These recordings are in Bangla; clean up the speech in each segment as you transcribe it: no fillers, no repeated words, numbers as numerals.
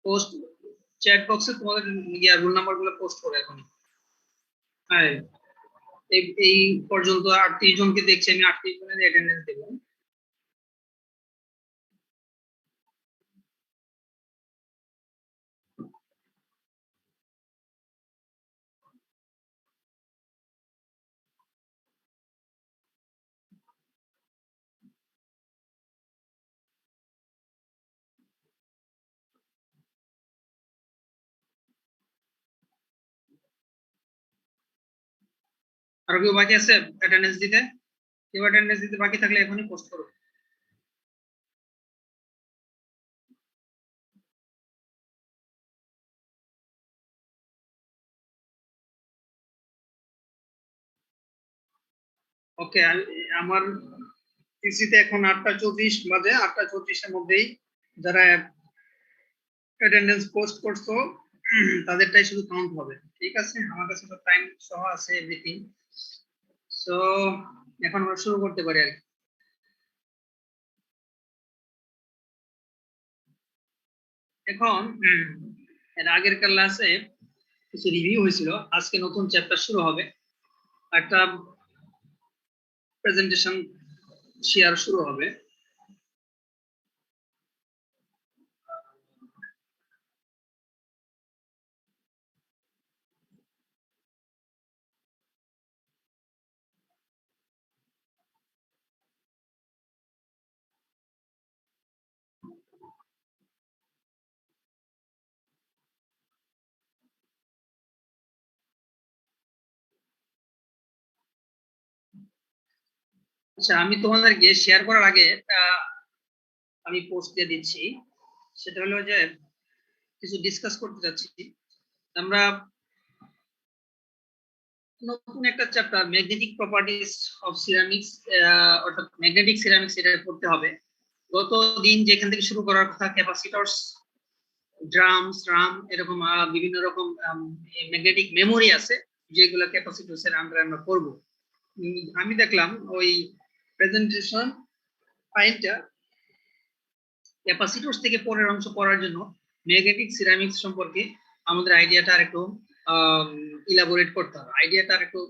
পোস্ট চ্যাট বক্সে তোমাদের রোল নাম্বার গুলো পোস্ট করে এখন। হ্যাঁ, এই পর্যন্ত 38 জনকে দেখছি আমি, 38 জনের অ্যাটেন্ডেন্স দেবো। আর কেউ বাকি আছে অ্যাটেন্ডেন্স দিতে? কেউ অ্যাটেন্ডেন্স দিতে বাকি থাকলে এখনই পোস্ট করো। ওকে, আমার পিসিতে এখন 8:34 বাজে। 8:34-এর মধ্যেই যারা অ্যাটেন্ডেন্স পোস্ট করছো তাদেরটাই শুধু কাউন্ট হবে। ঠিক আছে, আমার কাছে তো টাইম সহ আছে এভরিথিং। সো এখন আমরা শুরু করতে পারি আর কি। এখন এর আগের ক্লাসে কিছু রিভিউ হয়েছিল, আজকে নতুন চ্যাপ্টার শুরু হবে, একটা প্রেজেন্টেশন শেয়ার শুরু হবে। আচ্ছা, আমি তোমাদেরকে শেয়ার করার আগে আমি পোস্ট দিয়ে দিচ্ছি। সেটা হলো যে কিছু ডিসকাস করতে যাচ্ছি আমরা। নতুন একটা chapter magnetic properties of ceramics, অর্থাৎ ম্যাগনেটিক সিরামিক্স, এটা পড়তে হবে। গত দিন যেখান থেকে শুরু করার কথা, ক্যাপাসিটরস, ড্রামস, রাম, এরকম বিভিন্ন রকম ম্যাগনেটিক মেমোরি আছে যেগুলো ক্যাপাসিটরস এর আন্ডারে আমরা করব। আমি দেখলাম ওই প্রেজেন্টেশন ফাইলটা ক্যাপাসিটরস থেকে পরের অংশ পড়ার জন্য ম্যাগনেটিক সিরামিক্স সম্পর্কে আমাদের আইডিয়াটা আর একটু ইলাবোরেট করতে হবে, আইডিয়াটা আর একটু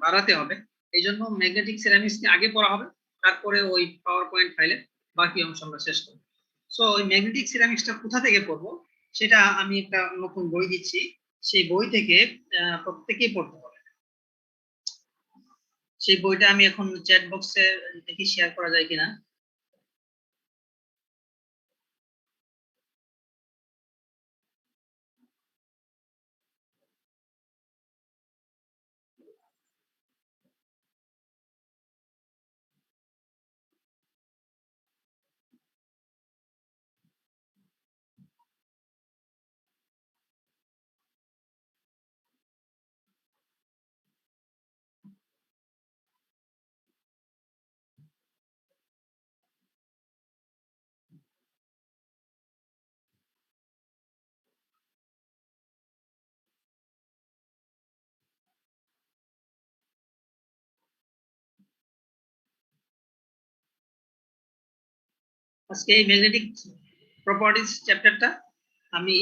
বাড়াতে হবে। এই জন্য ম্যাগনেটিক সিরামিক্স আগে পড়া হবে, তারপরে ওই পাওয়ার পয়েন্ট ফাইলে বাকি অংশ আমরা শেষ করব। সো ওই ম্যাগনেটিক সিরামিক্সটা কোথা থেকে পড়বো সেটা আমি একটা নতুন বই দিচ্ছি, সেই বই থেকে প্রত্যেকেই পড়তে হবে। সেই বইটা আমি এখন চ্যাট বক্সে দেখি শেয়ার করা যায় কিনা। আজকে এই ম্যাগনেটিক প্রপার্টিজ চ্যাপ্টারটা আমি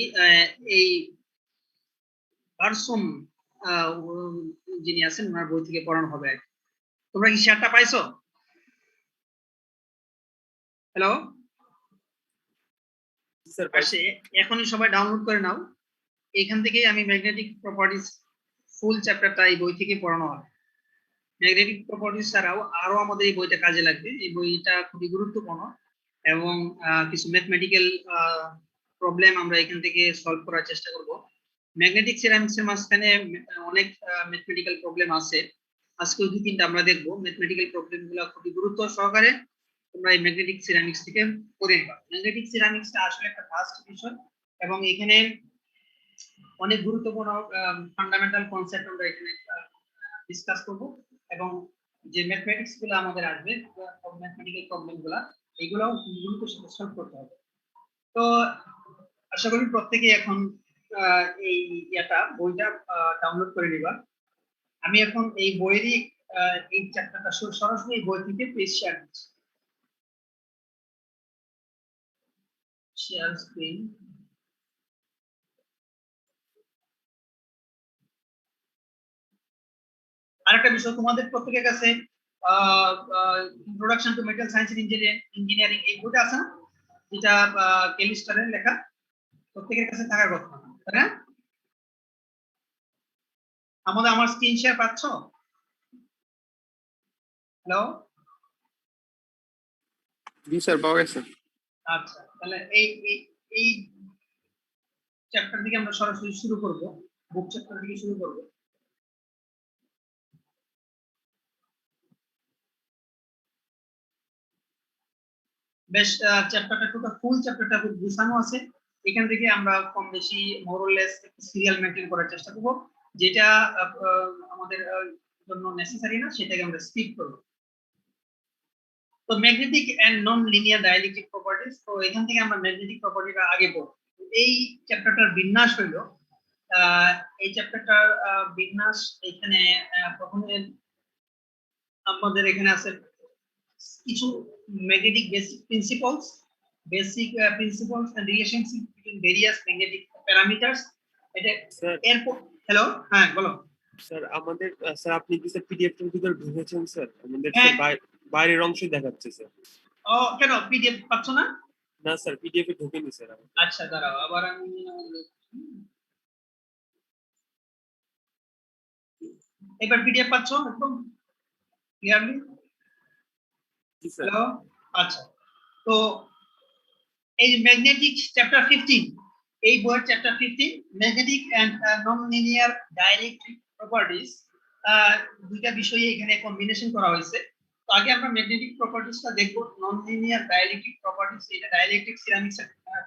এই পারসন যিনি আছেন ওনার বই থেকে পড়ানো হবে। তোমরা কি শেয়ারটা পাইছো? হ্যালো, পাশে এখনই সবাই ডাউনলোড করে নাও। এখান থেকেই আমি ম্যাগনেটিক প্রপার্টিজ ফুল চ্যাপ্টারটা এই বই থেকে পড়ানো হবে। ম্যাগনেটিক প্রপার্টিজ ছাড়াও আরো আমাদের এই বইটা কাজে লাগবে। এই বইটা খুবই গুরুত্বপূর্ণ এবং কিছু ম্যাথমেটিক্যাল প্রবলেম আমরা এখান থেকে সলভ করার চেষ্টা করব। ম্যাগনেটিক সিরামিক্স এর মাঝখানে অনেক ম্যাথমেটিক্যাল প্রবলেম আছে, আজকে 2-3টা আমরা দেখবো। ম্যাথমেটিক্যাল প্রবলেম গুলো খুবই গুরুত্ব সহকারে তোমরা এই ম্যাগনেটিক সিরামিক্স থেকে পড়ে নিবা। ম্যাগনেটিক সিরামিক্সটা আসলে একটা ফাস্ট বিষয় এবং এখানে অনেক গুরুত্বপূর্ণ ফান্ডামেন্টাল কনসেপ্ট আমরা এখানে ডিসকাস করব এবং যে ম্যাথমেটিক্স গুলো আমাদের আসবে, ম্যাথমেটিক্যাল প্রবলেম গুলো, এগুলো গুরুত্বের সাথে সলভ করতে হবে। তো আশা করি প্রত্যেকেই এখন এই বইটা ডাউনলোড করে নিবা। আমি এখন এই বইয়েরই এই চ্যাপ্টারটা সরাসরি বই থেকে পেজ শেয়ার করছি। Share screen. আরেকটা বিষয় তোমাদের প্রত্যেকের কাছে introduction to metal science and engineering এই বইটা আছে না, যেটা কেমিস্টারের লেখা, প্রত্যেকের কাছে থাকার কথা, তাই না? আমার স্ক্রিন শেয়ার পাচ্ছ? হ্যালো, জি স্যার, পাওয়া গেছে। আচ্ছা, তাহলে এই এই এই চ্যাপ্টার থেকে আমরা সরাসরি শুরু করব, বুক চ্যাপ্টার থেকে শুরু করব। বেশ, চ্যাপ্টারটা টোটাল ফুল চ্যাপ্টারটা খুব গুছানো আছে। এখান থেকে আমরা কম বেশি মোরলেস সিরিয়াল মেনটেন করার চেষ্টা করব, যেটা আমাদের জন্য নেসেসারি না সেটাকে আমরা স্কিপ করব। তো magnetic and non linear dielectric properties, তো এখান থেকে আমরা ম্যাগনেটিক প্রপার্টিটা আগে পড়ব। এই চ্যাপ্টারটার বিন্যাস হইল, এই চ্যাপ্টারটার বিন্যাস এখানে প্রথমে আমাদের এখানে আছে কিছু magnetic basic principles and relationship between various magnetic parameters. এটা এরপর, হ্যালো, হ্যাঁ বলো স্যার। আমাদের স্যার, আপনি কি স্যার পিডিএফ এর ভিতর ঢুকেছেন স্যার? আমাদের স্যার বাইরের অংশই দেখাচ্ছে স্যার। ও কেন পিডিএফ পাচ্ছ না? না স্যার, পিডিএফ এ ঢুকেনি স্যার। আচ্ছা দাঁড়াও, আবার আমি এবার পিডিএফ পাচ্ছ একদম ক্লিয়ারলি? জি স্যার। হ্যালো, আচ্ছা। তো এই ম্যাগনেটিক চ্যাপ্টার 15, এই বইয়ের chapter 15 magnetic and non linear dielectric properties, দুইটা বিষয়ে এখানে কম্বিনেশন করা হয়েছে। তো আগে আমরা ম্যাগনেটিক প্রপার্টিজটা দেখব। নন লিনিয়ার ডাইইলেকট্রিক প্রপার্টিজ, এটা ডাইইলেকট্রিক সিরামিক্স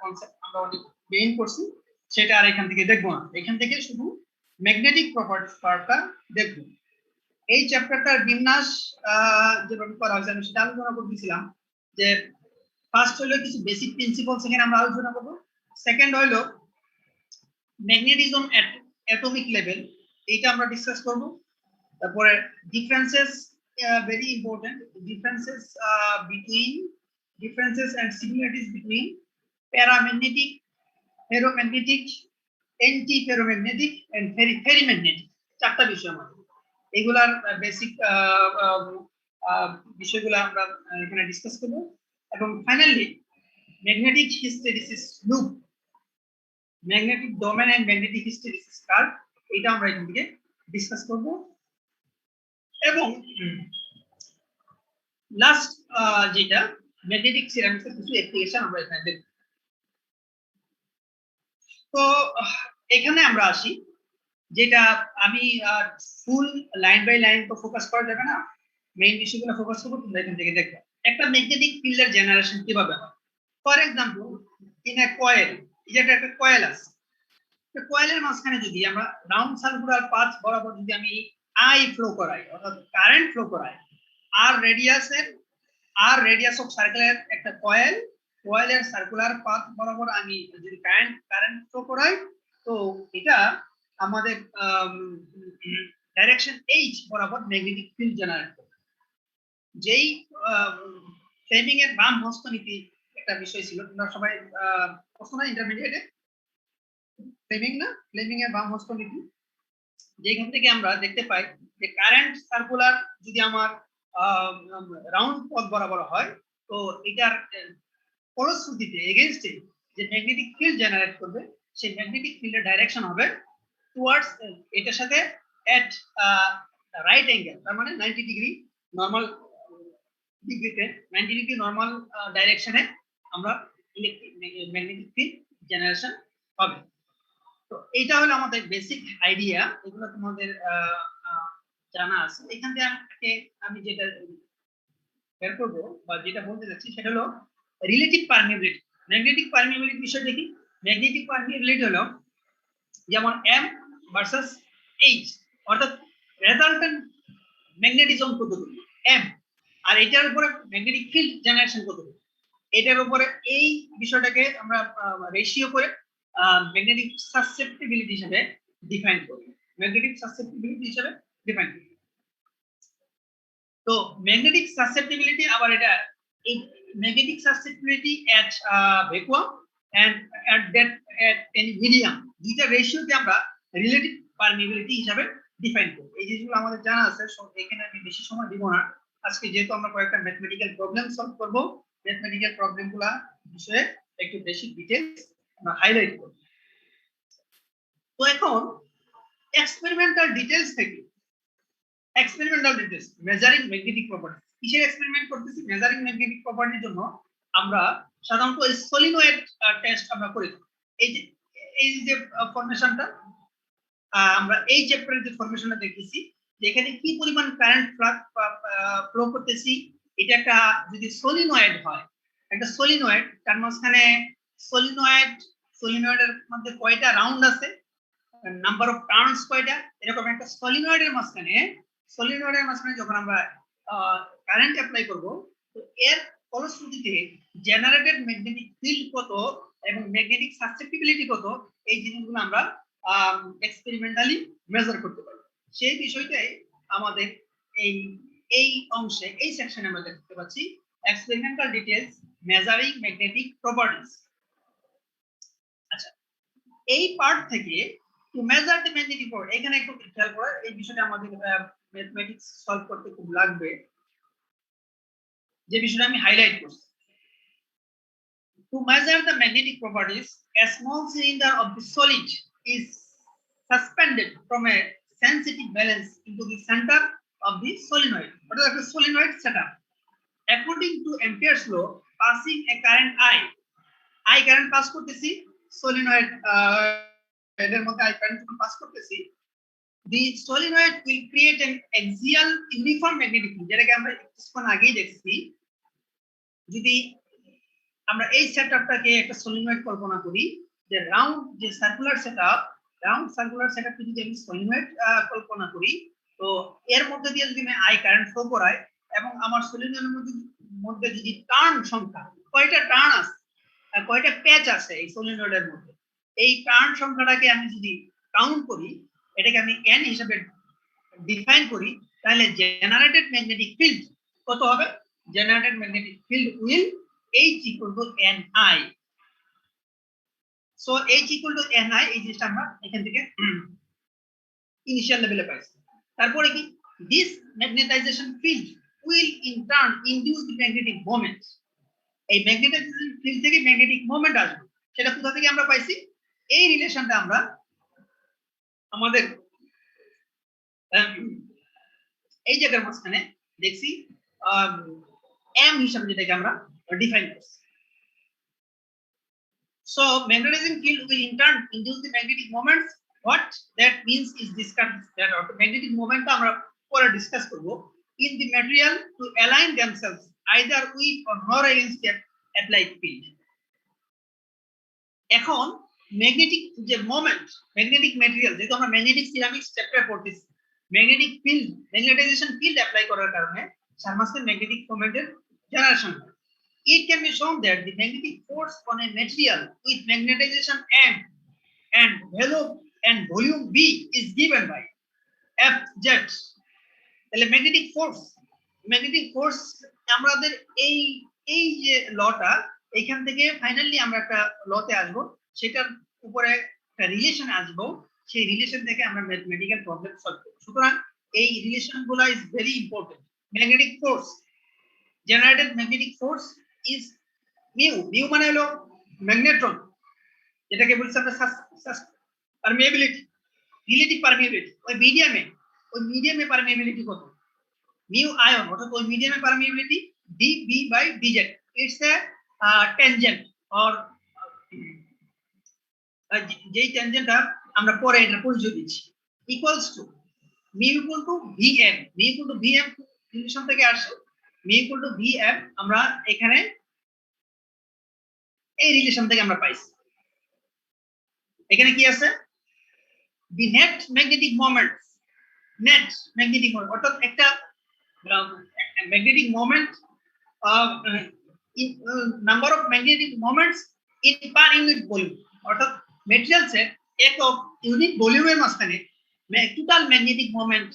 কনসেপ্ট আমরা অনেক গেইন করছি, সেটা আর এখান থেকে দেখব না। এখান থেকে শুধু ম্যাগনেটিক প্রপার্টিজ পার্টটা দেখব। এই চ্যাপ্টারটার বিন্যাস যেভাবে করা হয়েছে আমি সেটা আলোচনা করতেছিলাম, যে ফার্স্ট হলো কিছু বেসিক প্রিন্সিপল এখানে আমরা আলোচনা করব। সেকেন্ড হলো ম্যাগনেটিজম এট অ্যাটমিক লেভেল, এইটা আমরা ডিসকাস করব। তারপরে differences, very important, differences and similarities between paramagnetic, ferromagnetic, anti ferromagnetic and ferrimagnetic, চারটা বিষয় আমাদের এগুলার বেসিক বিষয়গুলো আমরা এখানে ডিসকাস করব। এবং finally magnetic hysteresis loop, magnetic domain and magnetic hysteresis curve, এটা আমরা এখান থেকে ডিসকাস করব। এবং লাস্ট যেটা ম্যাগনেটিক সিরামিক্সের কিছু অ্যাপ্লিকেশন আমরা এখানে দেখব। তো এখানে আমরা আসি, যেটা আমি ফুল লাইন বাই লাইন তো ফোকাস করা যাবে না, মেইন বিষয়গুলো ফোকাস করব, তোমরা এখান থেকে দেখবে একটা ম্যাগনেটিক ফিল্ডের জেনারেশন কিভাবে হয়। For example, in a coil, যেটা একটা কয়েল আছে, তো কয়েলের মাঝখানে যদি আমরা রাউন্ড সার্কুলার পাথ বরাবর যদি আমি আই ফ্লো করাই, অর্থাৎ কারেন্ট ফ্লো করাই, আর রেডিয়াস অফ সার্কেলের একটা কয়েলের সার্কুলার পাথ বরাবর আমি যদি কারেন্ট ফ্লো করাই, তো এটা আমাদের ডাইরেকশন এইচ বরাবর ম্যাগনেটিক ফিল্ড জেনারেট করবে। যেই ফ্লেমিং এর বাম হস্তনীতি একটা বিষয় ছিল, তোমরা সবাই প্রশ্ন না ইন্টারমিডিয়েটে, ফ্লেমিং এর বাম হস্তনীতি, যেখান থেকে আমরা দেখতে পাই যে কারেন্ট সার্কুলার যদি আমার রাউন্ড পথ বরাবর হয়, তো এটার ফলশ্রুতিতে এগেইনস্টে যে ম্যাগনেটিক ফিল্ড জেনারেট করবে, সেই ম্যাগনেটিক ফিল্ডের ডাইরেকশন হবে টুয়ার্ডস এটার সাথে এট রাইট অ্যাঙ্গেল, তার মানে 90 ডিগ্রি নরমাল ডিগ্রিতে, 90 ডিগ্রি নরমাল ডাইরেকশনে আমরা ইলেকট্রিক ম্যাগনেটিক ফিল্ড জেনারেশন হবে। তো এইটা হলো আমাদের বেসিক আইডিয়া, এগুলো তোমাদের জানা আছে। এখান থেকে আমি যেটা বের করবো বা যেটা বলতে যাচ্ছি সেটা হলো রিলেটিভ পারমিয়াবিলিটি। ম্যাগনেটিক পারমিয়াবিলিটি বিষয় দেখি। ম্যাগনেটিক পারমিয়াবিলিটি হলো যেমন এম ভার্সেস এইচ, অর্থাৎ রেজাল্টেন্ট ম্যাগনেটিজম কতটুকু এম, আর এটার উপরে ম্যাগনেটিক ফিল্ড জেনারেশন কতটুকু, এটার উপরে এই বিষয়টাকে আমরা রেশিও করে ম্যাগনেটিক সাসসেপ্টিবিলিটি হিসেবে ডিফাইন করি। তো ম্যাগনেটিক সাসসেপ্টিবিলিটি আবার এটা এই magnetic susceptibility at vacuum and at any medium, দুইটা রেশিওকে আমরা রিলেটিভ পারমিয়াবিলিটি হিসেবে ডিফাইন করব। এই জিনিসগুলো আমাদের জানা আছে, এখানে আমি বেশি সময় দিব না। আজকে যেহেতু আমরা কয়েকটা ম্যাথমেটিক্যাল প্রবলেম সলভ করব, ম্যাথমেটিক্যাল প্রবলেমগুলো বিষয়ে একটু বেশি ডিটেইলস আমরা হাইলাইট করব। তো এখন এক্সপেরিমেন্টাল ডিটেইলস থেকে, experimental details measuring magnetic property, কিসের এক্সপেরিমেন্ট করতেছি? মেজারিং ম্যাগনেটিক প্রপার্টির জন্য আমরা সাধারণত সলিনয়েড টেস্ট আমরা করি। এই যে ফরমেশনটা আমরা এই চ্যাপ্টারে যে ফরমেশনটা দেখতেছি, যেখানে কি পরিমাণ কারেন্ট ফ্লো করতেছি, এটা একটা যদি সলিনয়েড হয়, একটা সলিনয়েড, তার মাঝখানে সলিনয়েডের মধ্যে কয়টা রাউন্ড আছে, নাম্বার অফ টার্নস কয়টা, এরকম একটা সলিনয়েডের মাঝখানে যখন আমরা কারেন্ট অ্যাপ্লাই করব, তো এর ফলশ্রুতিতে জেনারেটেড ম্যাগনেটিক ফিল্ড কত এবং ম্যাগনেটিক সাসেপ্টিবিলিটি কত, এই জিনিসগুলো আমরা এক্সপেরিমেন্টালি মেজার করতে পারি। সেই বিষয়টাই আমাদের এই অংশে, এই সেকশনে আমরা দেখতে পাচ্ছি experimental details measuring magnetic properties. আচ্ছা, এই পার্ট থেকে to measure the magnetic force, এখানে একটু খেয়াল করা, এই বিষয়টা আমাদের ম্যাথমেটিক্স সলভ করতে খুব লাগবে, যে বিষয়টা আমি হাইলাইট করছি। To measure the magnetic properties, a small cylinder of the solid is suspended from a sensitive balance into the center of the solenoid. What is the solenoid setup? According to Ampere's law, passing a current I current pass করতেছি solenoid এর মধ্যে I current pass করতেছি, the solenoid will create an axial uniform magnetic field, যেটাকে আমরা কিছুক্ষণ আগেই দেখছি। যদি আমরা এই সেটআপটাকে একটা সলিনয়েড কল্পনা করি, যে রাউন্ড যে সার্কুলার সেটআপ যদি আমি সলিনয়েড কল্পনা করি, তো এর মধ্যে দিয়ে যদি আমি আই কারেন্ট ফ্লো করাই এবং আমার সলিনয়েডের মধ্যে যদি টার্ন সংখ্যা, কয়টা টার্ন আছে, কয়টা প্যাচ আছে এই সলিনয়েডের মধ্যে, এই টার্ন সংখ্যাটাকে আমি যদি কাউন্ট করি, এটাকে আমি n হিসেবে ডিফাইন করি, তাহলে জেনারেটেড ম্যাগনেটিক ফিল্ড কত হবে? Generated magnetic field will H equal to Ni. So H equal to Ni, এই জিনিসটা আমরা এখান থেকে ইনিশিয়াল লেভেলে পাইছি। তারপরে কি, this magnetization field will in turn induce the magnetic moment. এই ম্যাগনেটাইজেশন ফিল্ড থেকে ম্যাগনেটিক মোমেন্ট আসবে, সেটা কোথা থেকে আমরা পাইছি? এই রিলেশনটা আমরা আমাদের এই জায়গার মাঝখানে দেখছি m হিসাবে, যেটাকে আমরা ডিফাইন করছি। So magnetizing field will in turn induce the magnetic moments. What that means is discussed, that magnetic moment আমরা পরে ডিসকাস করব, in the material to align themselves either with or nor against the applied field. এখন ম্যাগনেটিক যে মোমেন্ট, ম্যাগনেটিক ম্যাটেরিয়াল, যেহেতু আমরা ম্যাগনেটিক সিরামিক্স চ্যাপ্টার পড়তেছি, magnetic field, magnetization field apply করার কারণে সারমাসের ম্যাগনেটিক মোমেন্টের জেনারেশন হয়। It can be shown that the magnetic force on a material with magnetization M and volume V is given by Fz. তাহলে ম্যাগনেটিক ফোর্স আমাদের এই যে লটা, এইখান থেকে ফাইনালি আমরা একটা লতে আসবো, সেটার উপরে একটা রিলেশন আসবো, সেই রিলেশন থেকে আমরা ম্যাথমেটিক্যাল প্রবলেম সলভ করব। সুতরাং এই রিলেশনগুলো is very important. Magnetic force, generated magnetic force is mu মানে হলো ম্যাগনেট্রন, যেটাকে বলছি আমরা পারমিয়াবিলিটি, রিলেটিভ পারমিয়াবিলিটি। ওই মিডিয়ামে পারমিয়াবিলিটি কত? মিউ আয়ন, অর্থাৎ ওই মিডিয়ামে permeability dB by dz, it's a tangent or যেই ট্যানজেন্টটা আমরা পরে এটা পরিচয় দিচ্ছি, equals to mu equal to vm, relation থেকে আসে mu equal to vm, আমরা এখানে এই রিলেশন থেকে আমরা পাইছি। এখানে কি আছে? the net magnetic moment, অর্থাৎ একটা magnetic moment number of magnetic moments in per unit volume, অর্থাৎ ম্যাটেরিয়ালসের একক ইউনিট ভলিউমের মাঝখানে টোটাল ম্যাগনেটিক মোমেন্ট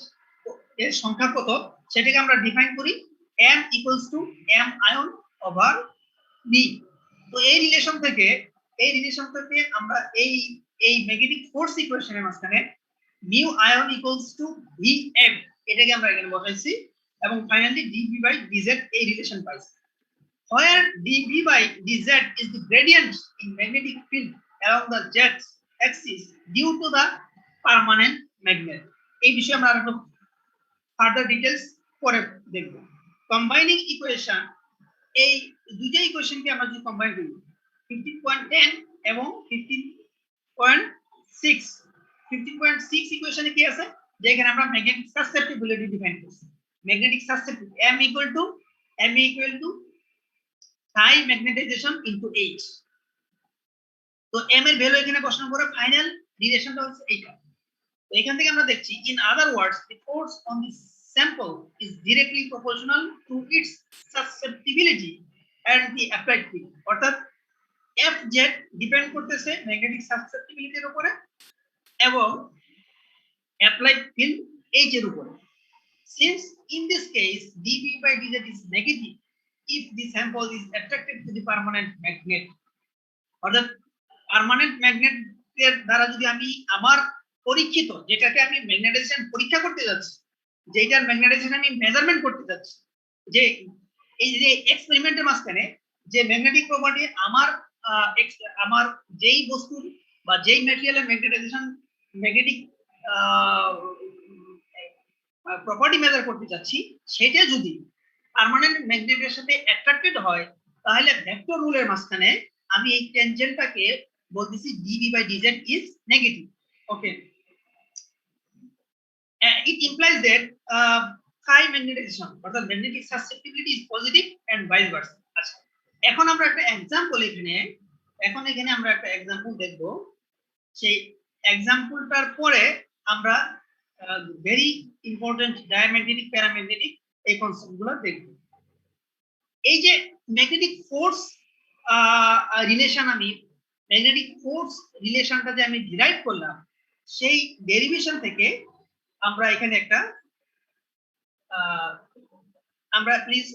এর সংখ্যা কত, সেটাকে আমরা ডিফাইন করি m equals to m ion over v। তো এই রিলেশন থেকে আমরা এই ম্যাগনেটিক ফোর্স ইকুয়েশনের মাঝখানে mu ion equals to VM, এটাকে আমরা এখানে বসাইছি এবং ফাইনালি ডিভি বাই ডিজেড এই রিলেশন পাইছি। Where dV by dz is the gradient in magnetic field along the z axis due to the permanent magnet. এই বিষয়ে আমরা আরো ফার্দার ডিটেইলস পরে দেখব। কম্বাইনিং ইকুয়েশন, এই দুইটা ইকুয়েশনকে আমরা যদি কম্বাইন করি 15.10 এবং 15.6, 15.6 ইকুয়েশনে কি আছে যে এখানে আমরা ম্যাগনেটিক সাসসেপ্টিবিলিটি ডিফাইন করছি। Magnetic susceptibility m equal to psi magnetization into h। তো m এর ভ্যালু এখানে বসানোর পরে ফাইনাল রিলেশনটা হচ্ছে এইটা। তো এখান থেকে আমরা দেখছি in other words the force on the sample is directly proportional to its susceptibility and the applied field। অর্থাৎ fz ডিপেন্ড করতেছে ম্যাগনেটিক সাসসেপ্টিবিলিটির উপরে এবং অ্যাপ্লাইড ফিল্ড h এর উপরে। Since in this case dV by dz is negative if the sample is attracted to the permanent magnet, অর্থাৎ পার্মানেন্ট ম্যাগনেটের দ্বারা যদি আমি আমার পরীক্ষিত, যেটাকে আমি ম্যাগনেটাইজেশন পরীক্ষা করতে যাচ্ছি, যেটার ম্যাগনেটাইজেশন আমি মেজারমেন্ট করতে যাচ্ছি, যে এই যে এক্সপেরিমেন্টের মাঝখানে যে ম্যাগনেটিক প্রপার্টি আমার যেই বস্তুর বা যেই ম্যাটেরিয়ালের ম্যাগনেটাইজেশন ম্যাগনেটিক প্রপার্টি মেজার করতে যাচ্ছি, সেটা যদি পার্মানেন্ট ম্যাগনেটের সাথে অ্যাট্রাক্টেড হয় তাহলে ভেক্টর রুলের মাঝখানে আমি এই টেনজেন্টটাকে বলতেছি dV by dz is negative। Okay, it implies that psi magnetization অর্থাৎ magnetic susceptibility is positive and vice versa। আচ্ছা, এখন আমরা একটা एग्जांपल এখানে আমরা একটা एग्जांपल দেখব। সেই एग्जांपलটার পরে আমরা ভেরি ইম্পর্টেন্ট ডায়াম্যাগনেটিক প্যারাম্যাগনেটিক এই কনসেপ্টগুলো দেখব। এই যে ম্যাগনেটিক ফোর্স রিলেশন, আমি ম্যাগনেটিক ফোর্স রিলেশনটা যে আমি ডিরাইভ করলাম, সেই ডেরিভেশন থেকে আমরা এখানে একটা আমরা please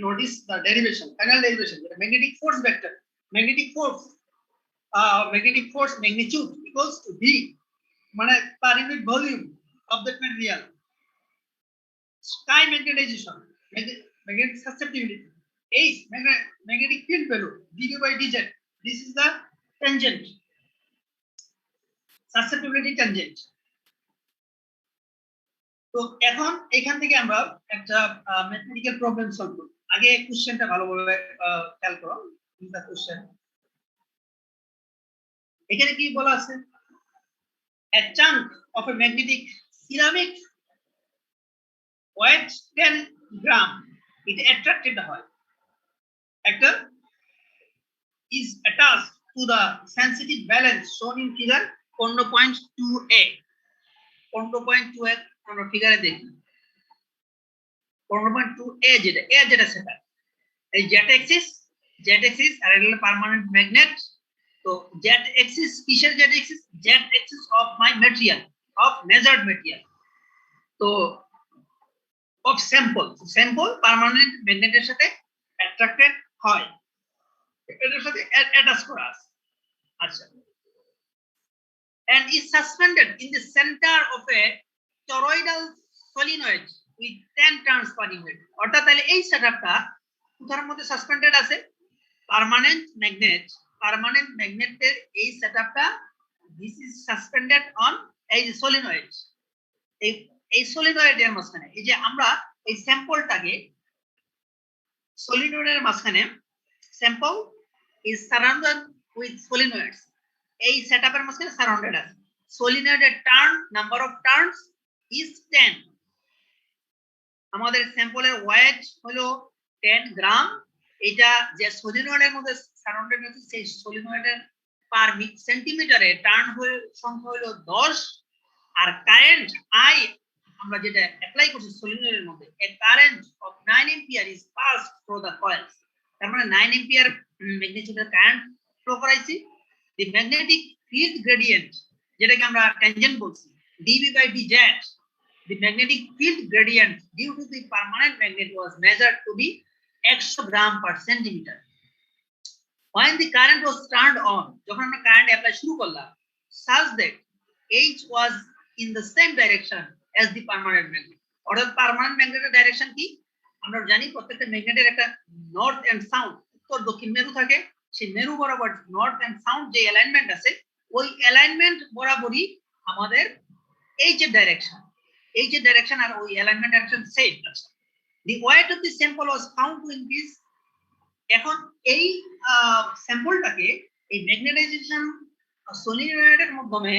notice the derivation, final derivation, magnetic force vector, magnetic force magnitude equals to v, মানে per unit volume of that material, sky magnetization, magnetic susceptibility, H magnetic field value, dV by dz, this is the tangent, susceptibility tangent। তো এখন এখান থেকে আমরা একটা ম্যাথমেটিক্যাল প্রবলেম সলভ করব। আগে কোশ্চেনটা ভালোভাবে খেয়াল করো। দ্য কোশ্চেন এখানে কি বলা আছে, a chunk of a magnetic ceramic weight 10 gram, it attracted হয়, একটা is attached to the sensitive balance shown in figure 15.2a। 15.2a আমরা ফিগারে দেখি 15.2a যেটা সেটা এই z axis আর এটা হলো পার্মানেন্ট ম্যাগনেট। তো z axis কিসের z axis? z axis of my material, of measured material, তো of sample পার্মানেন্ট ম্যাগনেটের সাথে অ্যাট্রাক্টেড হয়, এটার সাথে অ্যাটাচ করা আছে। আচ্ছা, and is suspended in the center of a toroidal solenoid with 10 turns per unit। অর্থাৎ তাহলে এই সেটআপটা কোথার মধ্যে সাসপেন্ডেড আছে? পার্মানেন্ট ম্যাগনেটের এই সেটআপটা this is suspended on a solenoid। এই সলিনয়েডের মাঝখানে এই যে আমরা এই স্যাম্পলটাকে সলিনয়েডের মাঝখানে, sample is surrounded with solenoids, এই সেটআপের মাঝখানে সারাউন্ডেড আছে। সলিনয়েডের নাম্বার অফ টার্নস is 10। আমাদের স্যাম্পলের ওয়েট হলো 10 গ্রাম। এটা যে সলিনয়েডের মধ্যে সারাউন্ডেড আছে সেই সলিনয়েডের পার সেন্টিমিটারে টার্ন সংখ্যা হলো 10। আর কারেন্ট I আমরা যেটা অ্যাপ্লাই করছি সলিনয়েডের মধ্যে, a current of 9 ampere is passed through the coils। তার মানে 9 ampere ম্যাগনেটিউডের কারেন্ট ফ্লো করাইছি। the magnetic field gradient যেটাকে আমরা ট্যানজেন্ট বলছি, dV by dz, the magnetic field gradient due to the permanent magnet was measured to be 100 gram per centimeter when the current was turned on। যখন আমরা কারেন্ট অ্যাপ্লাই শুরু করলাম, such that H was in the same direction as the permanent magnet. অর্থাৎ পার্মানেন্ট ম্যাগনেটের ডাইরেকশন কি? আমরা জানি প্রত্যেকটা ম্যাগনেটের একটা নর্থ এন্ড সাউথ, উত্তর দক্ষিণ মেরু থাকে। সেই মেরু বরাবর নর্থ এন্ড সাউথ যে অ্যালাইনমেন্ট আছে, ওই অ্যালাইনমেন্ট বরাবরই আমাদের H এর ডাইরেকশন। H এর ডাইরেকশন আর ওই অ্যালাইনমেন্ট ডাইরেকশন সেম আছে। The weight of the sample was found to increase. এখন এই স্যাম্পলটাকে এই ম্যাগনেটাইজেশন সলিনয়েডের মাধ্যমে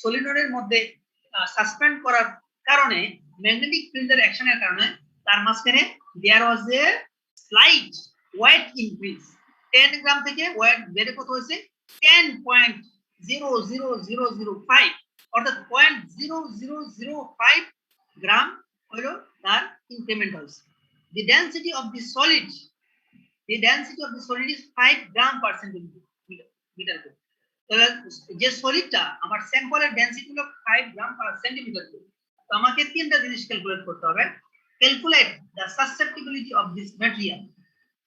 সলিনয়েডের মধ্যে সাসপেন্ড করার কারণে ম্যাগনেটিক ফিল্ডের অ্যাকশনের কারণে তার মাঝখানে দেয়ার ওয়াজ এ স্লাইট ওয়েট ইনক্রিজ। 10 গ্রাম থেকে ওয়েট বেড়ে কত হয়েছে? 10.00005, অর্থাৎ 0.0005 গ্রাম হলো তার ইনক্রিমেন্ট হয়েছে। The density of the solid is 5 gram per centimeter cube. তাহলে যে সলিডটা আমার স্যাম্পলের ডেনসিটি হলো 5 গ্রাম পার সেন্টিমিটার কিউব। তো আমাকে তিনটা জিনিস ক্যালকুলেট করতে হবে। Calculate the susceptibility of this material.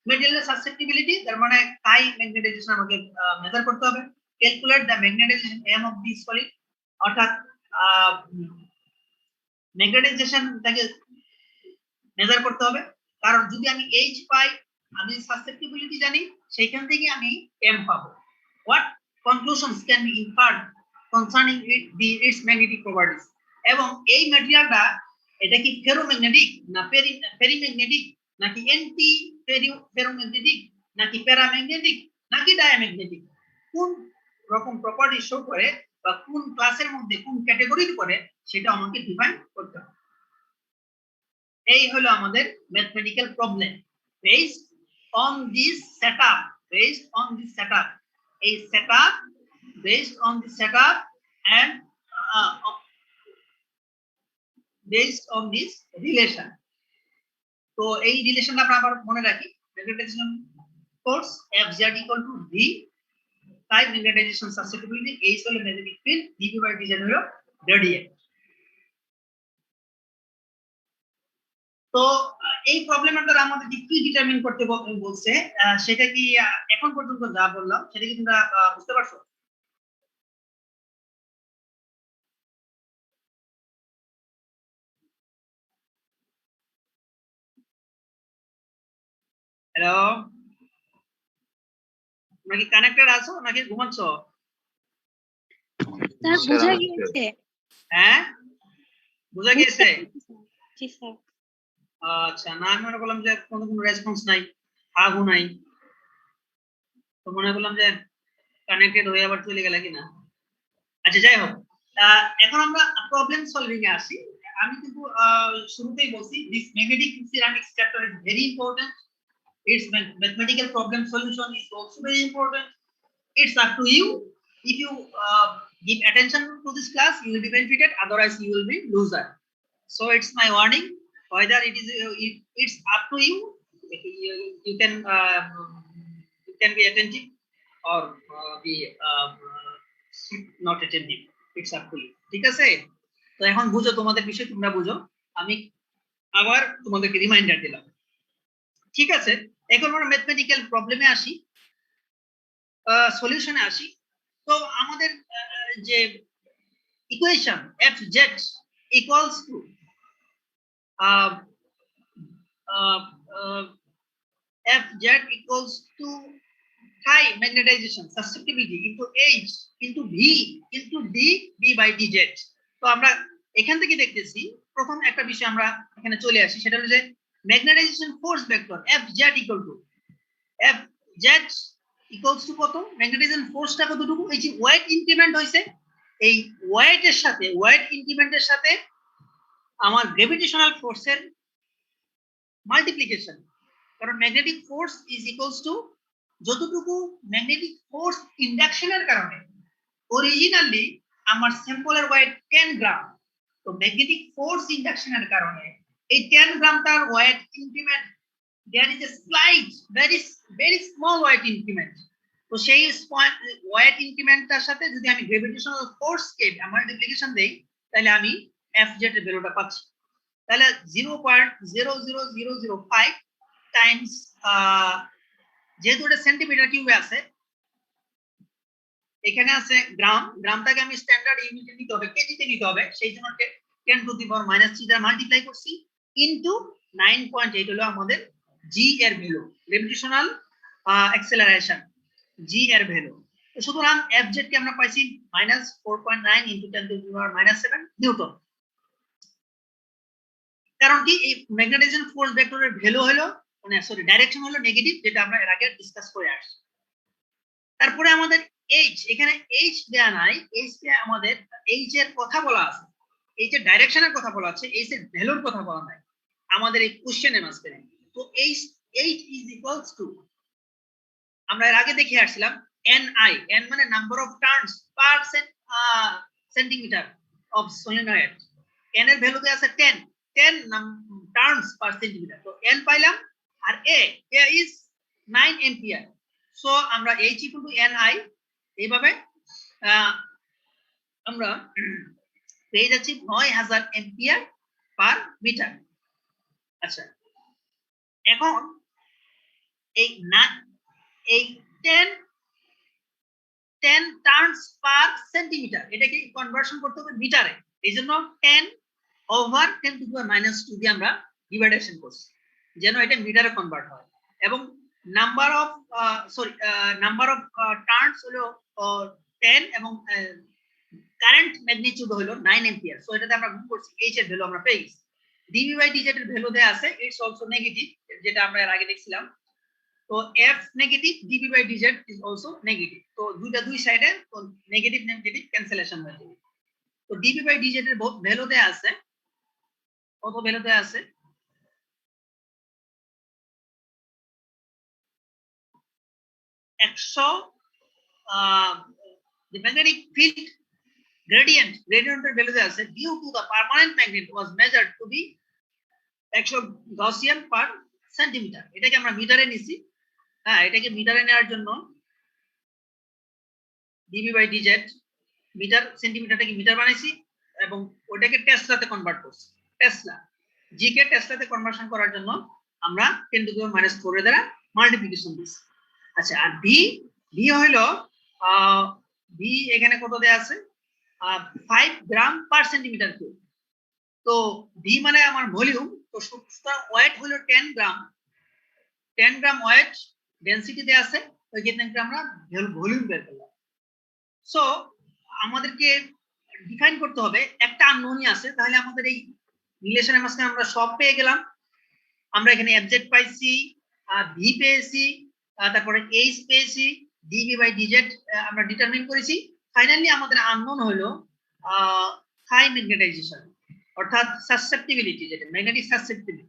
ম্যাটেরিয়ালের সাসেপ্টিবিলিটি তার মানে হাই ম্যাগনেটাইজেশন আমাকে মেজার করতে হবে। Calculate the magnetization M of this solid, অর্থাৎ ম্যাগনেটাইজেশনটাকে মেজার করতে হবে। কারণ যদি আমি H পাই, আমি সাসেপ্টিবিলিটি জানি, সেখান থেকে আমি M পাবো। What conclusions can be inferred concerning its magnetic properties? এবং এই ম্যাটেরিয়ালটা এটা কি ফেরোম্যাগনেটিক না পেরিম্যাগনেটিক নাকি অ্যান্টি ফেরোম্যাগনেটিক নাকি প্যারাম্যাগনেটিক নাকি ডায়াম্যাগনেটিক, কোন রকম প্রপার্টি শো করে বা কোন ক্লাসের মধ্যে কোন ক্যাটাগরিতে পড়ে সেটা আমাকে ডিফাইন করতে হবে। এই হলো আমাদের mathematical problem. Based on this setup and based on this relation. তো এই রিলেশনটা আমরা আবার মনে রাখি, magnetization force Fz equal to V, তাই ম্যাগনেটাইজেশন সাসেপ্টিবিলিটি H হলো ম্যাগনেটিক ফিল্ড, dV/dz হলো রেডিয়েট। তো এই প্রবলেমের দ্বারা আমাদের কি ডিটারমিন করতে বলছে, সেটা কি এখন পর্যন্ত যা বললাম সেটা কি তোমরা বুঝতে পারছো? হ্যালো, তোমরা কি কানেক্টেড আছো নাকি ঘুমাচ্ছ? স্যার বোঝা গিয়েছে। হ্যাঁ, বোঝা গিয়েছে? জি স্যার। আচ্ছা, না আমি মনে করলাম যে কোনো রেসপন্স নাই, আগু নাই, তো মনে করলাম যে কানেক্টেড হয়ে আবার চলে গেল কিনা। আচ্ছা, যাই হোক, এখন আমরা প্রবলেম সলভিং এ আসি। আমি কিন্তু শুরুতেই বলছি this magnetic ceramics chapter is very important. Its mathematical problem solution is also very important. It's up to you. If you give attention to this class, you will be benefited. Otherwise, you will be loser. So it's my warning. Whether it's up to you. You can be attentive or be not attentive. It's up to you. ঠিক আছে? তো এখন বুঝো, তোমাদের বিষয় তোমরা বুঝো, আমি আবার তোমাদেরকে রিমাইন্ডার দিলাম। ঠিক আছে, এখন আমরা ম্যাথমেটিক্যাল প্রবলেমে আসি, সলিউশনে আসি। তো আমাদের যে equation Fz equals to Fz equals to high magnetization susceptibility into H into V into dV/dz। তো আমরা এখান থেকে দেখতেছি প্রথম একটা বিষয় আমরা এখানে চলে আসি, সেটা হলো যে magnetization force vector Fz equals to কত? ম্যাগনেটাইজেশন ফোর্সটা কতটুকু? এই যে ওয়েট ইনক্রিমেন্ট হইছে, এই ওয়েট ইনক্রিমেন্টের সাথে আমার গ্র্যাভিটেশনাল ফোর্সের মাল্টিপ্লিকেশন। কারণ magnetic force is equals to যতটুকু ম্যাগনেটিক ফোর্স ইন্ডাকশনের কারণে অরিজিনালি আমার স্যাম্পলের ওয়েট 10 গ্রাম, তো ম্যাগনেটিক ফোর্স ইন্ডাকশনের কারণে এই 10 গ্রামটার weight increment, there is a slight very small weight increment। তো সেই ওয়েট ইনক্রিমেন্টটার সাথে যদি আমি গ্র্যাভিটেশনাল ফোর্স কে মাল্টিপ্লিকেশন দেই, তাহলে আমি Fz এর ভ্যালুটা পাচ্ছি। তাহলে 0.00005 টাইমস, যেহেতু এটা সেন্টিমিটার কিউবে আছে, এখানে আছে গ্রাম, গ্রামটাকে আমি স্ট্যান্ডার্ড ইউনিটে নিতে হবে, কেজিতে নিতে হবে, সেই জন্য 10 টু দি পাওয়ার -3 দ্বারা মাল্টিপ্লাই করছি ইনটু 9.8 হলো আমাদের জি এর ভ্যালু, গ্র্যাভিটেশনাল অ্যাক্সেলারেশন জি এর ভ্যালু। তো সুতরাং এফজেড কে আমরা পাইছি -4.9 into 10 to the power -7 Newton. কারণ কি এই ম্যাগনেটাইজেশন ফোর্স ভেক্টরের ভ্যালু হলো মানে সরি ডাইরেকশন হলো নেগেটিভ, যেটা আমরা এর আগে ডিসকাস করে আসছি। তারপরে আমাদের এইচ, এখানে এইচ দেয়া নাই, এইচ কে আমাদের এইচ এর কথা বলা আছে, এইচ এর ডাইরেকশনের কথা বলা আছে, এইচ এর ভ্যালুর কথা বলা নাই আমাদের এই কোশ্চেনের মাঝখানে। তো এইচ ইজ ইকুয়ালস টু, আমরা এর আগে দেখে আসছিলাম ni, n মানে number of turns per centimetre of solenoid, n এর ভ্যালু দেয়া আছে 10 টার্নস পার সেন্টিমিটার। তো n পাইলাম, আর a ইজ 9 এম্পিয়ার। সো আমরা h ইকুয়াল টু ni এইভাবে আমরা পেয়ে যাচ্ছি 9000 এম্পিয়ার পার মিটার। আচ্ছা, এখন এই 10 টার্নস পার সেন্টিমিটার, এটাকে কনভার্সন করতে হবে মিটারে, এইজন্য 10 ওভার 10 টু দি পাওয়ার -2 দিয়ে আমরা ডিভাইডেশন করছি যেন এটা মিটারে কনভার্ট হয়। এবং নাম্বার অফ টার্নস হলো 10 এবং কারেন্ট ম্যাগনিটিউড হলো 9 এম্পিয়ার। সো এটাতে আমরা গুণ করছি, এইচ এর ভ্যালু আমরা পেয়ে গেছি। ডিভি বাই ডিজেড এর ভ্যালু দেয়া আছে, ইটস অলসো নেগেটিভ, যেটা আমরা এর আগে দেখছিলাম। তো f negative, dv by dz is also negative. তো দুই সাইডে নেগেটিভ ক্যান্সেলেশন হয়ে যাবে। তো dv বাই dz এর ভ্যালু দেয়া আছে, কত ভ্যালু দেয়া আছে? the magnetic field gradient এর ভ্যালু দেয়া আছে, due to the permanent magnet was measured to be 100 Gaussian per centimeter। এটাকে আমরা মিটারে নিছি, হ্যাঁ এটাকে মিটারে নেওয়ার জন্য dv বাই dz মিটার সেন্টিমিটারটাকে মিটার বানাইছি এবং ওটাকে টেসলাতে কনভার্ট করছি। টেসলা, জি কে টেসলাতে কনভার্সন করার জন্য আমরা 10 টু দি পাওয়ার -4 এর দ্বারা মাল্টিপ্লিকেশন দিছি। আচ্ছা, আর ভি হলো ভি এখানে কত দেয়া আছে? 5 গ্রাম পার সেন্টিমিটার কিউব। তো ভি মানে আমার ভলিউম, তো সুতরাং ওয়েট হলো 10 গ্রাম, 10 গ্রাম ওয়েট ডেনসিটি দেয়া আছে, ওই ক্ষেত্রে আমরা ভলিউম বের করলাম। সো আমাদেরকে ডিফাইন করতে হবে, একটা আননোনই আছে, তাহলে আমাদের এই রিলেশনের মাঝখানে আমরা সব পেয়ে গেলাম। আমরা এখানে এফজেড পাইছি, ভি পেয়েছি, তারপরে এইচ পেয়েছি, ডিভি বাই ডিজেড আমরা ডিটারমিন করেছি। ফাইনালি আমাদের আননোন হলো হাই ম্যাগনেটাইজেশন, অর্থাৎ সাসেপ্টিবিলিটি, যেটা magnetic susceptibility.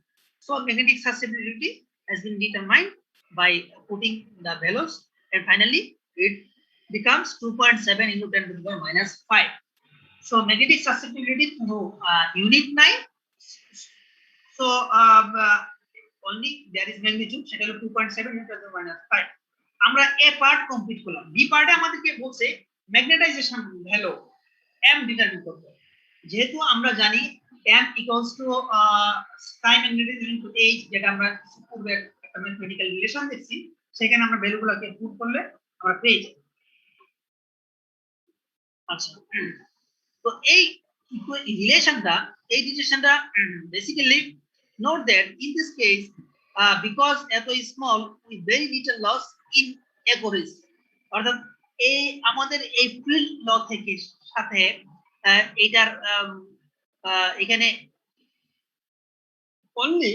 So magnetic susceptibility has been determined by putting the values, and finally it becomes 2.7 into 10 to the power -5. So magnetic susceptibility to unit 9. So only there is magnitude, সেটা হলো 2.7 into 10 to the power -5. আমরা এ পার্ট কমপ্লিট করলাম। বি পার্টে আমাদেরকে বলছে ম্যাগনেটাইজেশন ভ্যালু m ডিটারমিন করতে। যেহেতু আমরা জানি m equals to sin magnetization to h, যেটা আমরা পূর্বে একটা ম্যাথমেটিক্যাল রিলেশন দেখছি, সেখানে আমরা ভ্যালুগুলোকে পুট করলে আমরা পেয়ে যাই। আচ্ছা, তো এই রিলেশনটা basically note that in this case because এত small with very little loss in accuracy, অর্থাৎ এই আমাদের এই ফিল্ড ল থেকে সাথে এটার এখানে অনলি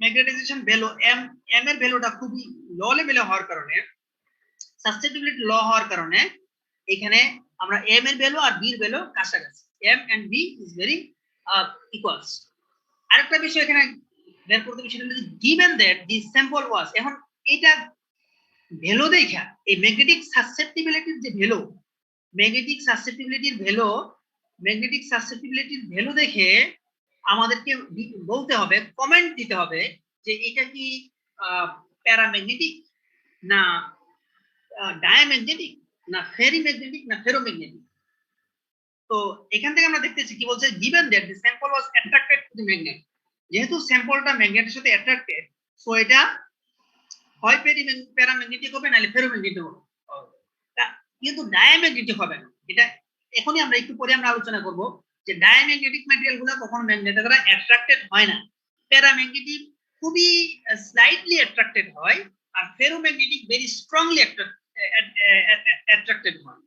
ম্যাগনেটাইজেশন ভ্যালু m এর ভ্যালুটা খুবই লো লেভেলে হওয়ার কারণে, সাসেপ্টিবিলিটি লো হওয়ার কারণে এখানে আমরা m এর ভ্যালু আর b এর ভ্যালু কাছাকাছি, m and b is very equals। আরেকটা বিষয় এখানে বের করতে হবে, সেটা হলো given that the sample was, এখন এটা ভ্যালু দেখা এই ম্যাগনেটিক সাসেপ্টিবিলিটির যে ভ্যালু, ম্যাগনেটিক সাসেপ্টিবিলিটির ভ্যালু দেখে আমাদেরকে বলতে হবে, কমেন্ট দিতে হবে যে এটা কি প্যারাম্যাগনেটিক না ডায়াম্যাগনেটিক না ফেরিম্যাগনেটিক না ফেরোম্যাগনেটিক। তো এখান থেকে আমরা দেখতেছি কি বলছে, given that the sample was attracted to the magnet, যেহেতু স্যাম্পলটা ম্যাগনেটের সাথে অ্যাট্রাক্টেড, সো এটা হয় প্যারাম্যাগনেটিক হবে নাহলে ফেরোম্যাগনেটিক হবে। কিন্তু ডায়াম্যাগনেটিক হবে না। এটা এখনই আমরা একটু পরে আমরা আলোচনা করব যে ডায়াম্যাগনেটিক ম্যাটেরিয়াল গুলো কখনো ম্যাগনেটের দ্বারা অ্যাট্রাক্টেড হয় না। প্যারাম্যাগনেটিক খুবই স্লাইটলি অ্যাট্রাক্টেড হয়, আর ফেরোম্যাগনেটিক ভেরি স্ট্রংলি অ্যাট্রাক্টেড হয়।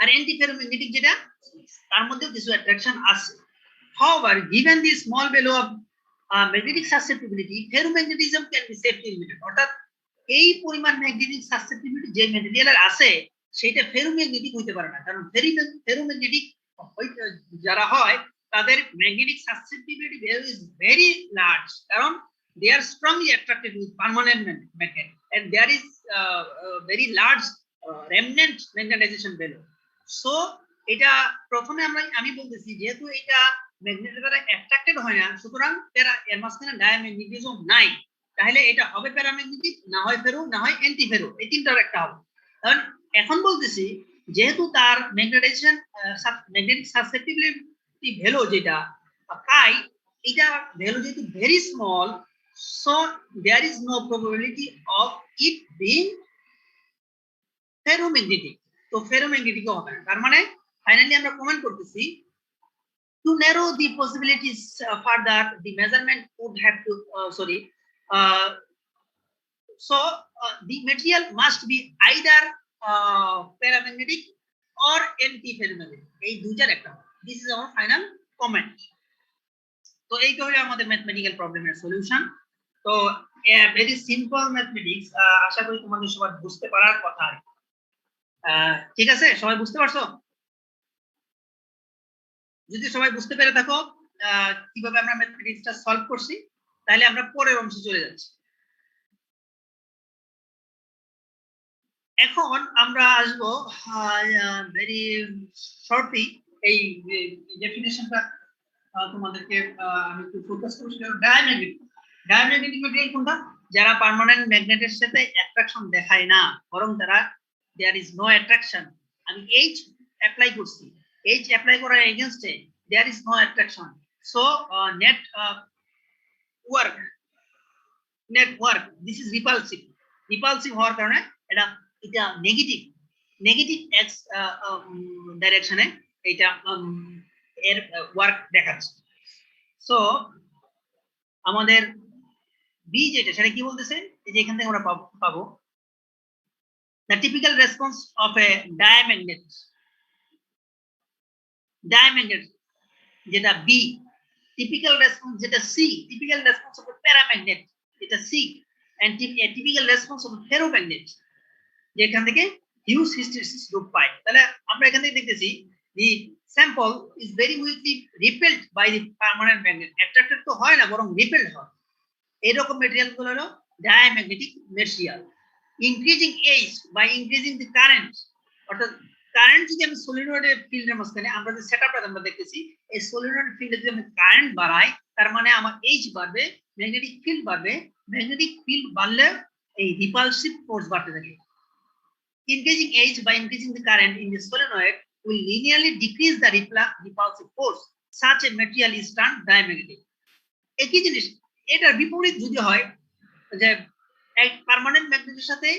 আর অ্যান্টি ফেরোম্যাগনেটিক যেটা, তার মধ্যে কিছু অ্যাট্রাকশন আছে। However, given the small value of magnetic susceptibility, ferromagnetism can be safely limited. অর্থাৎ এই পরিমাণ ম্যাগনেটিক সাসেপ্টিবিলিটি যে ম্যাটেরিয়ালের আছে সেটা ফেরোম্যাগনেটিক হইতে পারে না, কারণ ফেরোম্যাগনেটিক যারা হয় তাদের magnetic susceptibility value is very large, কারণ they are strongly attracted with permanent magnet and there is very large remnant magnetization value. So এটা প্রথমে আমি বলতেছি যেহেতু এটা ম্যাগনেটের দ্বারা অ্যাট্রাক্টেড হয় না, সুতরাং এর মাঝখানে ডায়াম্যাগনেটিজম নাই, তাহলে এটা হবে প্যারাম্যাগনেটিক, না হয় ফেরো, না হয় অ্যান্টি ফেরো, এই তিনটার একটা হবে। কারণ এখন বলতেছি যেহেতু তার ম্যাগনেটাইজেশন ম্যাগনেটিক সাসেপ্টিবিলিটি ভ্যালু যেটা পাই, এটা ভ্যালু যেহেতু very small, so there is no probability of it being ferromagnetic. তো ফেরোম্যাগনেটিক হবে না, তার মানে ফাইনালি আমরা কমেন্ট করতেছি to narrow the possibilities further, the measurement would have to the material must be either paramagnetic or anti-ferromagnetic. এই দুইটার একটা। This is our final comment. তো এই হলো আমাদের ম্যাথমেটিক্যাল প্রবলেমের সলিউশন। তো ভেরি সিম্পল ম্যাথমেটিক্স, আশা করি তোমাদের সবাই বুঝতে পারার কথা। ঠিক আছে, সবাই বুঝতে পারছো? যদি সবাই বুঝতে পেরে থাকো কিভাবে আমরা ম্যাথমেটিক্সটা সলভ করছি, তাহলে আমরা পরের অংশে চলে যাচ্ছি। এখন আমরা আসবো ভেরি শর্টলি এই ডেফিনেশনটা তোমাদেরকে আমি একটু ফোকাস করছি। ডায়াম্যাগনেটিক ম্যাটেরিয়াল কোনটা? যারা পার্মানেন্ট ম্যাগনেটের সাথে অ্যাট্রাকশন দেখায় না, বরং তারা দেয়ার ইজ নো অ্যাট্রাকশন। আমি এইচ অ্যাপ্লাই করছি, H apply করার against it, there is no attraction. So net work, this is repulsive হওয়ার কারণে এটা নেগেটিভ x ডাইরেকশনে এটা এর ওয়ার্ক দেখাচ্ছে। সো আমাদের বি যেটা, সেটা কি বলতেছে, এই যে এখান থেকে আমরা পাবো the typical response of a diamagnet যেটা বি, টিপিক্যাল রেসপন্স যেটা C, typical response of paramagnet যেটা C, and typical response of ferromagnet যেখান থেকে হিউজ হিস্টেরিসিস গ্রুপ পাই। তাহলে আমরা এখান থেকে দেখতেছি the sample is very weakly repelled by the permanent magnet. Attracted তো হয় না, বরং রিপেলড হয়। এরকম ম্যাটেরিয়াল গুলো হলো diamagnetic material. Increasing H by increasing the current, অর্থাৎ কারেন্ট যদি আমি সলিনয়েডের ফিল্ডের মাঝখানে আমরা যে সেটআপটা আমরা দেখতেছি, এই সলিনয়েড ফিল্ডে যদি আমি কারেন্ট বাড়াই, তার মানে আমার এইচ বাড়বে, ম্যাগনেটিক ফিল্ড বাড়বে। ম্যাগনেটিক ফিল্ড বাড়লে এই রিপালসিভ ফোর্স বাড়তে থাকে। Increasing H by increasing the current in the solenoid will linearly decrease the repulsive force. Such a material is termed diamagnetic. একই জিনিস, এটার বিপরীত যদি হয় যে এক পার্মানেন্ট ম্যাগনেটের সাথে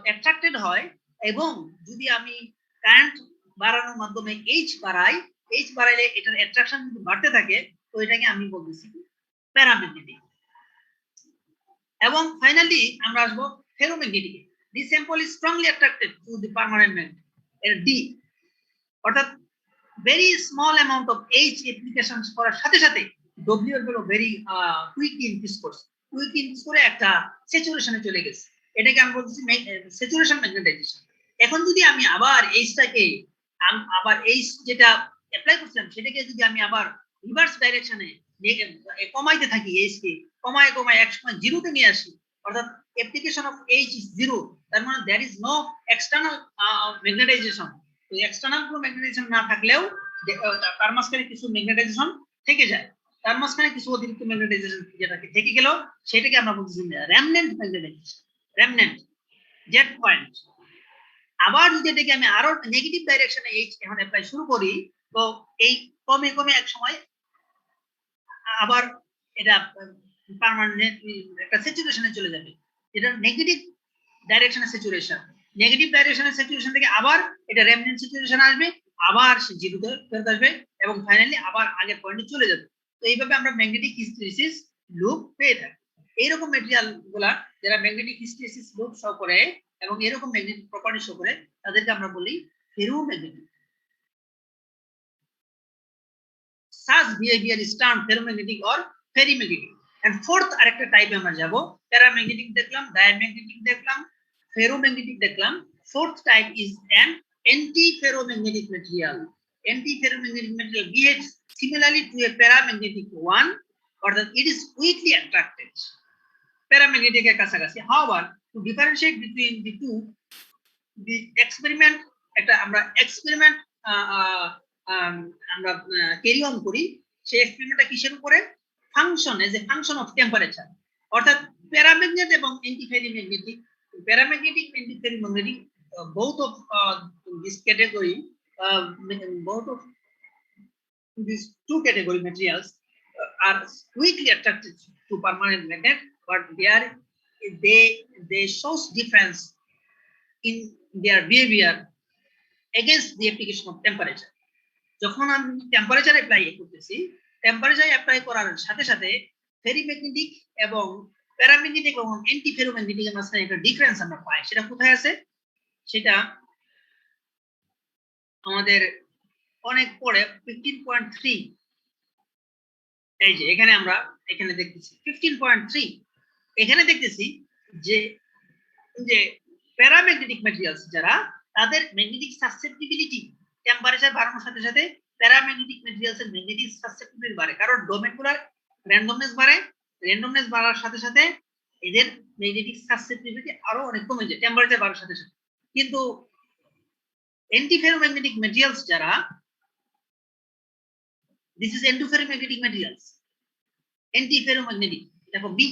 অ্যাট্রাক্টেড হয় এবং যদি আমি কারেন্ট বাড়ানোর মাধ্যমে এইচ বাড়াইলে এটার অ্যাট্রাকশন যদি বাড়তে থাকে, তো এটাকে আমি বলতেছি প্যারাম্যাগনেটিক। এবং ফাইনালি আমরা আসবো ferromagnetic. The sample is strongly attracted to the permanent magnet. D, অর্থাৎ very small amount of H applications করার সাথে সাথে W এর ভ্যালু very quickly increase করে একটা স্যাচুরেশনে চলে গেছে। এটাকে আমরা বলতেছি স্যাচুরেশন ম্যাগনেটাইজেশন। এখন যদি আমি আবার এইচটাকে এইচ যেটা অ্যাপ্লাই করছিলাম সেটাকে যদি আমি আবার রিভার্স ডাইরেকশনে কমাইতে থাকি, এইচকে কমায় একসময় জিরোতে নিয়ে আসি, অর্থাৎ application of H is zero, তার মানে there is no external magnetization. তো এক্সটার্নাল কোনো ম্যাগনেটাইজেশন না থাকলেও তার মাঝখানে কিছু ম্যাগনেটাইজেশন থেকে যায়, তার মাঝখানে কিছু অতিরিক্ত ম্যাগনেটাইজেশন যেটা থেকে গেল সেটাকে আমরা বলতেছি remnant magnetization, remnant jet point. আবার যদি এটাকে আমি আরো নেগেটিভ ডাইরেকশনে H এখন অ্যাপ্লাই শুরু করি, তো এই কমে এক সময় আবার এটা পার্মানেন্ট একটা স্যাচুরেশনে চলে যাবে, এটা নেগেটিভ ডাইরেকশনে স্যাচুরেশন। নেগেটিভ ডাইরেকশনের সিচুয়েশন থেকে আবার এটা রেমনেন্ট সিচুয়েশন আসবে, আবার সে জিরোতে ফেরত আসবে এবং ফাইনালি আবার আগের পয়েন্টে চলে যাবে। তো এইভাবে আমরা ম্যাগনেটিক হিস্টেরিসিস লুপ পেয়ে থাকি। এইরকম ম্যাটেরিয়াল গুলা যারা ম্যাগনেটিক হিস্টেরিসিস লুপ শো করে এবং এরকম ম্যাগনেটিক প্রপার্টি শো করে তাদেরকে আমরা বলি ferromagnetic. such behavior is termed ferromagnetic or ferrimagnetic. And fourth আরেকটা টাইপে আমরা যাব, প্যারাম্যাগনেটিক দেখলাম, ডায়াম্যাগনেটিক দেখলাম, ফেরোম্যাগনেটিক দেখলাম। fourth type is an anti-ferromagnetic material. Anti-ferromagnetic material behaves similarly to a paramagnetic one, or that it is weakly attracted. Paramagnetic এর কাছাকাছি। However, to differentiate between the two, the experiment একটা আমরা এক্সপেরিমেন্ট আমরা ক্যারি অন করি। সেই এক্সপেরিমেন্টটা কিসের উপরে? Function, as a function of temperature. অর্থাৎ প্যারাম্যাগনেট এবং অ্যান্টিফেরিম্যাগনেটিক, paramagnetic অ্যান্টিফেরিম্যাগনেটিক both of this category, both of these two category materials are weakly attracted to permanent magnet, but they shows difference in their behavior against the application of temperature. যখন আমি টেম্পারেচার অ্যাপ্লাই করতেছি, টেম্পারেচার অ্যাপ্লাই করার সাথে সাথে ফেরিম্যাগনেটিক এবং প্যারাম্যাগনেটিক এবং অ্যান্টি ফেরোম্যাগনেটিক এর মাঝখানে একটা ডিফারেন্স আমরা পাই। সেটা কোথায় আছে? সেটা আমাদের অনেক পরে 15.3, এই যে এখানে আমরা এখানে দেখতেছি 15.3, এখানে দেখতেছি যে যে প্যারাম্যাগনেটিক ম্যাটেরিয়ালস যারা, তাদের ম্যাগনেটিক সাসেপ্টিবিলিটি টেম্পারেচার বাড়ানোর সাথে সাথে প্যারাম্যাগনেটিক ম্যাটেরিয়ালস এর ম্যাগনেটিক সাসেপ্টিবিলিটি বাড়ে, কারণ ডোমেনগুলার র্যান্ডমনেস বাড়ে। র্যান্ডমনেস বাড়ার সাথে সাথে এদের ম্যাগনেটিক সাসেপ্টিবিলিটি আরো অনেক কমে যায় টেম্পারেচার বাড়ার সাথে সাথে। কিন্তু অ্যান্টিফেরোম্যাগনেটিক ম্যাটেরিয়ালস যারা, দিস ইজ এন্ডোফেরোম্যাগনেটিক ম্যাটেরিয়ালস, অ্যান্টিফেরোম্যাগনেটিক, দেখো B,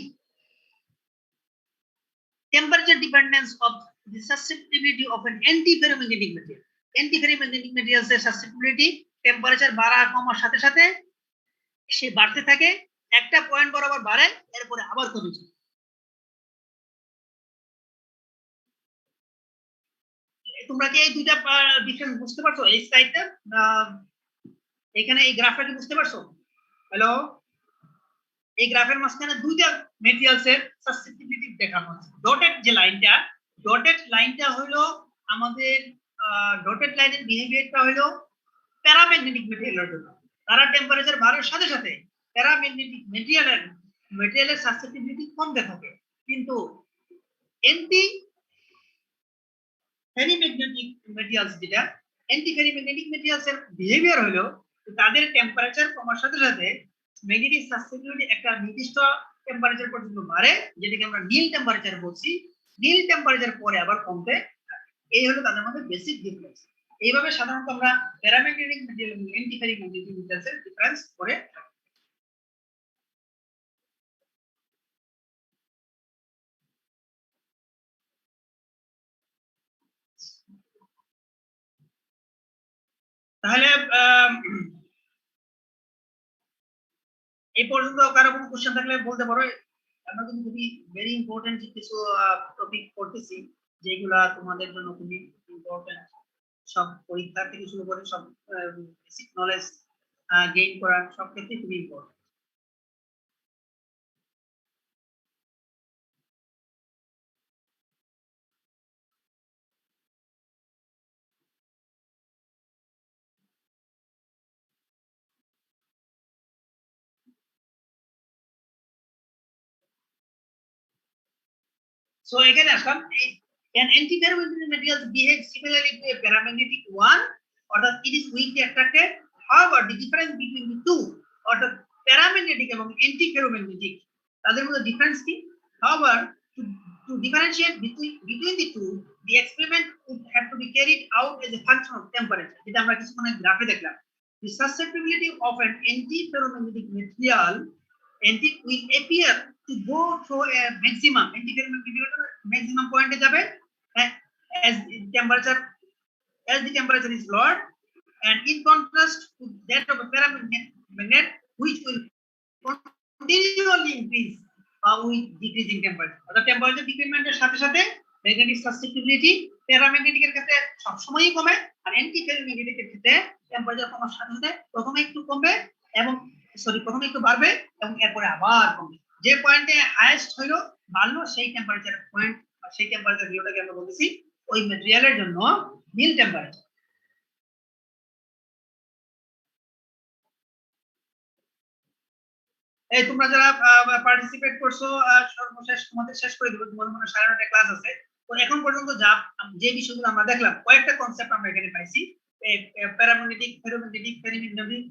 temperature dependence of the susceptibility of an antiferromagnetic material. Antiferromagnetic materials এর susceptibility টেম্পারেচার বাড়া কমার সাথে সাথে সে বাড়তে থাকে, একটা পয়েন্ট বরাবর বাড়ে, এরপরে আবার কমে যায়। তোমরা কি এই দুইটা ডিফারেন্স বুঝতে পারছো? এই স্লাইডটা এখানে এই গ্রাফটা কি বুঝতে পারছো? হ্যালো, এই গ্রাফের মাঝখানে দুইটা ম্যাটেরিয়ালস এর সাসেপ্টিবিলিটি দেখানো হচ্ছে। ডটেড লাইনটা হলো আমাদের ডটেড লাইনের বিহেভিয়ারটা হলো প্যারাম্যাগনেটিক ম্যাটেরিয়ালের জন্য। তারা টেম্পারেচার বাড়ার সাথে সাথে প্যারাম্যাগনেটিক ম্যাটেরিয়ালের সাসেপ্টিবিলিটি কমতে থাকে। কিন্তু অ্যান্টি ফেরিম্যাগনেটিক ম্যাটেরিয়ালস যেটা, অ্যান্টি ফেরিম্যাগনেটিক ম্যাটেরিয়ালস এর বিহেভিয়ার হলো তাদের টেম্পারেচার কমার সাথে সাথে ম্যাগনেটিক সাসেপ্টিবিলিটি একটা নির্দিষ্ট টেম্পারেচার পর্যন্ত বাড়ে, যেটাকে আমরা নীল টেম্পারেচার বলছি। নীল টেম্পারেচার পরে আবার কমতে থাকে। এই হলো তাদের মধ্যে বেসিক ডিফারেন্স। এইভাবে সাধারণত আমরা প্যারাম্যাগনেটিক ম্যাটেরিয়াল এবং অ্যান্টি ফেরিম্যাগনেটিক ম্যাটেরিয়ালস এর ডিফারেন্স করে থাকি। তাহলে এই পর্যন্ত কারো কোনো কোশ্চেন থাকলে বলতে পারো। আমরা কিন্তু খুবই ভেরি ইম্পর্টেন্ট কিছু টপিক পড়তেছি, যেগুলা তোমাদের জন্য খুবই ইম্পর্টেন্ট। সব পরীক্ষা থেকে শুরু করে সব বেসিক নলেজ গেইন করার সব ক্ষেত্রে খুবই ইম্পর্টেন্ট। So এখানে আসলাম, an antiferromagnetic material behaves similarly to a paramagnetic one, or that it is weakly attracted. However, the difference between the two, or the paramagnetic এবং antiferromagnetic, তাদের মধ্যে ডিফারেন্স কি? However, to differentiate between the two, the experiment would have to be carried out as a function of temperature, যেটা আমরা কিছুক্ষণ আগে গ্রাফে দেখলাম। The susceptibility of an antiferromagnetic material will appear to go through a maximum maximum point এ যাবে as the temperature is lowered, and in contrast to that of a paramagnet which will continually increase with decreasing temperature. অর্থাৎ টেম্পারেচার ডিক্রিমেন্টের সাথে সাথে ম্যাগনেটিক সাসেপ্টিবিলিটি প্যারাম্যাগনেটিকের ক্ষেত্রে সবসময়ই কমে, আর অ্যান্টি ফেরোম্যাগনেটিকের ক্ষেত্রে টেম্পারেচার কমার সাথে সাথে প্রথমে একটু কমবে এবং প্রথমে একটু বাড়বে এবং এরপরে আবার কমবে। যে পয়েন্টে হাইয়েস্ট হইলো বাড়লো সেই টেম্পারেচার পয়েন্ট বা সেই টেম্পারেচার ভ্যালুটাকে আমরা বলতেছি ওই ম্যাটেরিয়ালের জন্য নীল টেম্পারেচার। এই তোমরা যারা পার্টিসিপেট করছো সর্বশেষ তোমাদের শেষ করে দেবো, তোমাদের মনে 9:30 ক্লাস আছে। তো এখন পর্যন্ত যে বিষয়গুলো আমরা দেখলাম, কয়েকটা কনসেপ্ট আমরা এখানে পাইছি, paramagnetic, ferromagnetic, ferrimagnetic,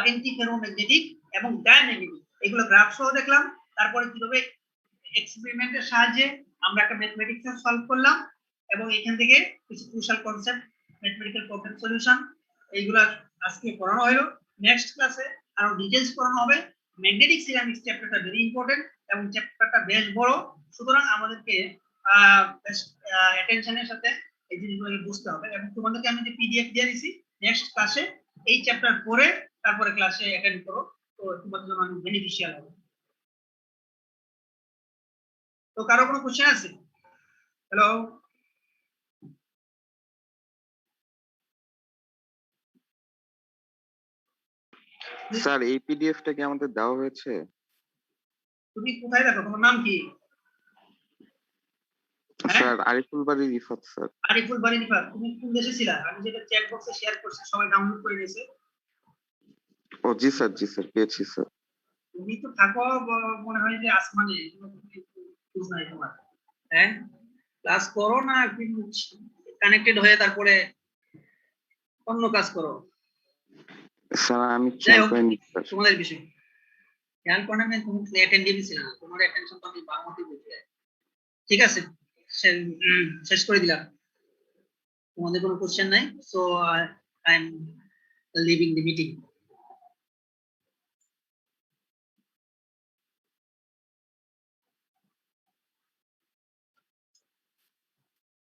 anti ferromagnetic এবং ডায়াম্যাগনেটিক, এগুলো গ্রাফ সহ দেখলাম। তারপরে কিভাবে এক্সপেরিমেন্টের সাহায্যে আমরা একটা ম্যাথমেটিক্স সলভ করলাম এবং এখান থেকে কিছু crucial concept, mathematical problem solution, এইগুলা আজকে পড়ানো হলো। নেক্সট ক্লাসে আরো ডিটেইলস পড়ানো হবে। ম্যাগনেটিক সিরামিক্স চ্যাপ্টারটা ভেরি ইম্পর্টেন্ট এবং চ্যাপ্টারটা বেশ বড়, সুতরাং আমাদেরকে বেশ অ্যাটেনশনের সাথে এই জিনিসগুলোকে বুঝতে হবে। এবং তোমাদেরকে আমি যে পিডিএফ দিয়ে দিছি, নেক্সট ক্লাসে এই চ্যাপ্টার পড়ে তারপরে ক্লাসে অ্যাটেন্ড করো, তো তোমাদের জন্য অনেক বেনিফিশিয়াল হবে। তো কারো কোনো কোশ্চেন আছে? হ্যালো, স্যার এই পিডিএফটা কি আমাদের দেওয়া হয়েছে? তুমি কোথায় দেখো? তোমার নাম কি? স্যার আরিফুল বাড়ি রিফাত স্যার। আরিফুল বাড়ি রিফাত, তুমি কোন দেশে ছিলা? আমি যেটা চ্যাট বক্সে শেয়ার করছি সবাই ডাউনলোড করে নিয়েছে। ও জি স্যার পেয়েছি স্যার। তুমি তো থাকো মনে হয় যে আসমানে, খোঁজ নাই তোমার। হ্যাঁ, ক্লাস করো না কানেক্টেড হয়ে তারপরে অন্য কাজ করো? স্যার আমি যাই হোক, চ্যাম্পিয়ন স্যার। তোমাদের বিষয় খেয়াল করে না, তুমি অ্যাটেন্ডেন্স ছিল না, তোমার অ্যাটেনশন তো আমি বারমতি বলছি। ঠিক আছে, শেষ করে দিলাম। তোমাদের কোনো কোশ্চেন নাই, so I am living the meeting.